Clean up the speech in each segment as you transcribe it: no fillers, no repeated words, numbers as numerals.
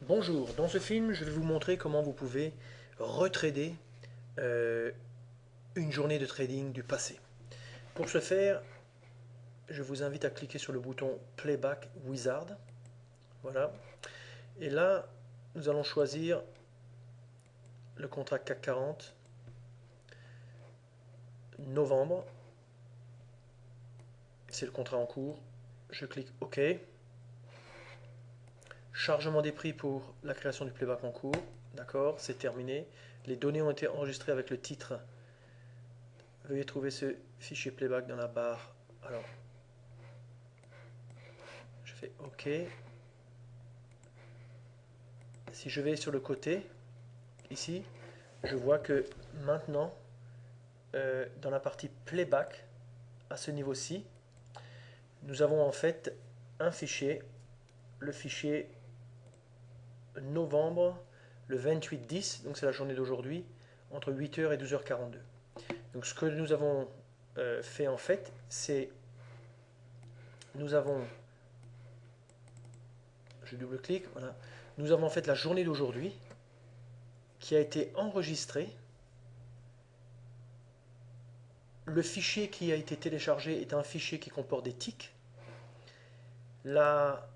Bonjour, dans ce film, je vais vous montrer comment vous pouvez retrader euh, une journée de trading du passé. Pour ce faire, je vous invite à cliquer sur le bouton Playback Wizard. Voilà. Et là, nous allons choisir le contrat CAC 40, novembre. C'est le contrat en cours. Je clique OK. Chargement des prix pour la création du playback en cours. D'accord, c'est terminé. Les données ont été enregistrées avec le titre. Veuillez trouver ce fichier playback dans la barre. Alors, je fais OK. Si je vais sur le côté, ici, je vois que maintenant, dans la partie playback, à ce niveau-ci, nous avons en fait un fichier, le fichier novembre, le 28-10, donc c'est la journée d'aujourd'hui, entre 8h et 12h42. Donc ce que nous avons fait en fait, c'est nous avons, je double-clique, voilà, nous avons en fait la journée d'aujourd'hui qui a été enregistrée. Le fichier qui a été téléchargé est un fichier qui comporte des ticks. La,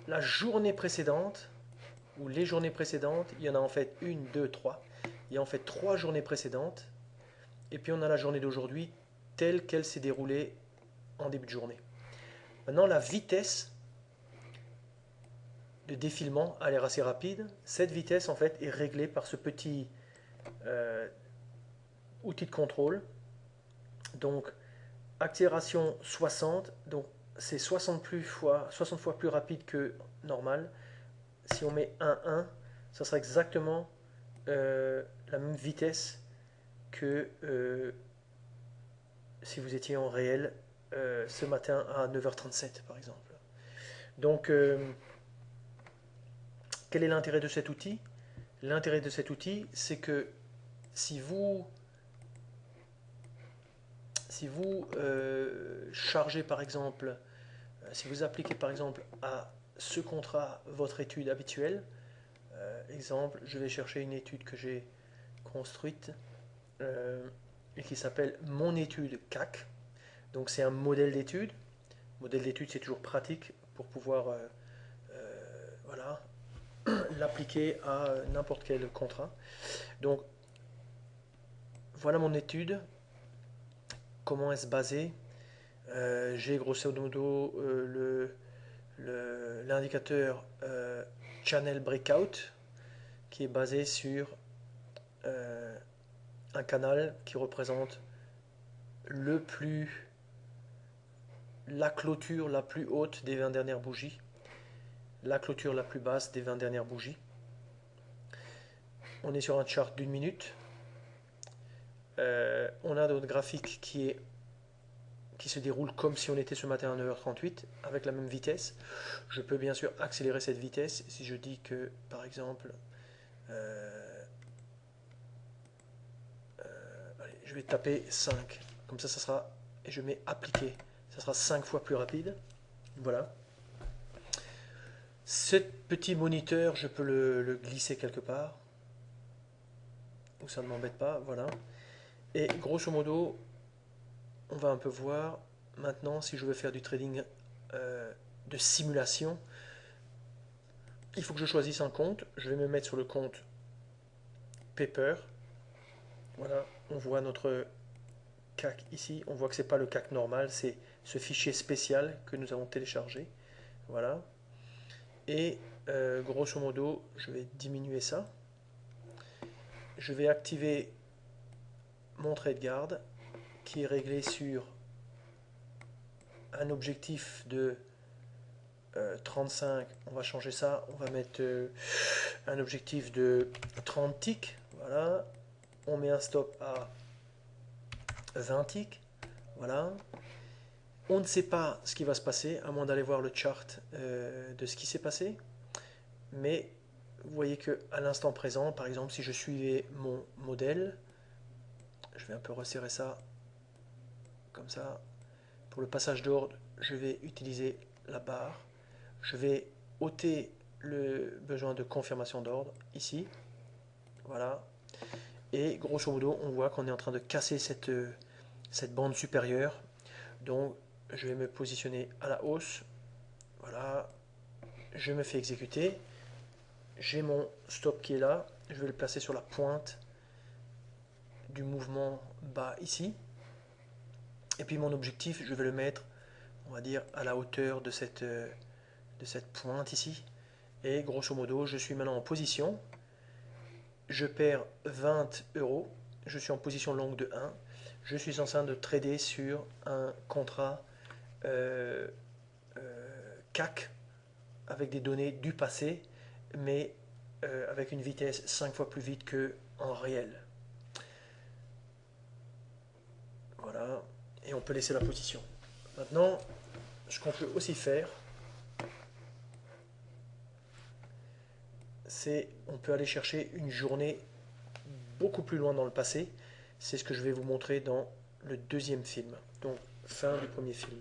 la journée précédente, ou les journées précédentes, il y en a en fait une, deux, trois. Il y a en fait trois journées précédentes. Et puis on a la journée d'aujourd'hui telle qu'elle s'est déroulée en début de journée. Maintenant, la vitesse de défilement a l'air assez rapide. Cette vitesse en fait est réglée par ce petit euh, outil de contrôle. Donc, accélération 60, donc c'est 60 fois plus rapide que normal. Si on met 1,1, ça sera exactement la même vitesse que si vous étiez en réel ce matin à 9h37 par exemple. Donc, quel est l'intérêt de cet outil? L'intérêt de cet outil, c'est que si vous, si vous chargez par exemple, si vous appliquez par exemple à ce contrat votre étude habituelle, exemple, je vais chercher une étude que j'ai construite et qui s'appelle Mon étude CAC. Donc c'est un modèle d'étude. Modèle d'étude, c'est toujours pratique pour pouvoir voilà, l'appliquer à n'importe quel contrat. Donc voilà mon étude. Comment est-ce basé? J'ai grosso modo l'indicateur Channel Breakout qui est basé sur un canal qui représente le plus la clôture la plus haute des 20 dernières bougies, la clôture la plus basse des 20 dernières bougies. On est sur un chart d'une minute. On a notre graphique qui se déroule comme si on était ce matin à 9h38 avec la même vitesse. Je peux bien sûr accélérer cette vitesse si je dis que par exemple allez, je vais taper 5 comme ça sera et je mets appliquer, ça sera 5 fois plus rapide. Voilà. Ce petit moniteur, je peux le glisser quelque part où ça ne m'embête pas, voilà. Et grosso modo, on va un peu voir maintenant si je veux faire du trading de simulation. Il faut que je choisisse un compte. Je vais me mettre sur le compte Paper. Voilà, on voit notre CAC ici. On voit que ce n'est pas le CAC normal, c'est ce fichier spécial que nous avons téléchargé. Voilà. Et grosso modo, je vais diminuer ça. Je vais activer mon trade guard qui est réglé sur un objectif de 35, on va changer ça, on va mettre un objectif de 30 ticks, voilà, on met un stop à 20 ticks, voilà. On ne sait pas ce qui va se passer, à moins d'aller voir le chart de ce qui s'est passé, mais vous voyez que à l'instant présent, par exemple, si je suivais mon modèle, je vais un peu resserrer ça, comme ça, pour le passage d'ordre, je vais utiliser la barre. Je vais ôter le besoin de confirmation d'ordre ici. Voilà. Et grosso modo, on voit qu'on est en train de casser cette bande supérieure. Donc, je vais me positionner à la hausse. Voilà. Je me fais exécuter. J'ai mon stop qui est là. Je vais le placer sur la pointe du mouvement bas ici. Et puis mon objectif, je vais le mettre, on va dire, à la hauteur de cette pointe ici. Et grosso modo, je suis maintenant en position. Je perds 20 euros. Je suis en position longue de 1. Je suis en train de trader sur un contrat CAC avec des données du passé, mais avec une vitesse 5 fois plus vite qu'en réel. Voilà. Et on peut laisser la position. Maintenant, ce qu'on peut aussi faire, c'est on peut aller chercher une journée beaucoup plus loin dans le passé. C'est ce que je vais vous montrer dans le deuxième film. Donc, fin du premier film.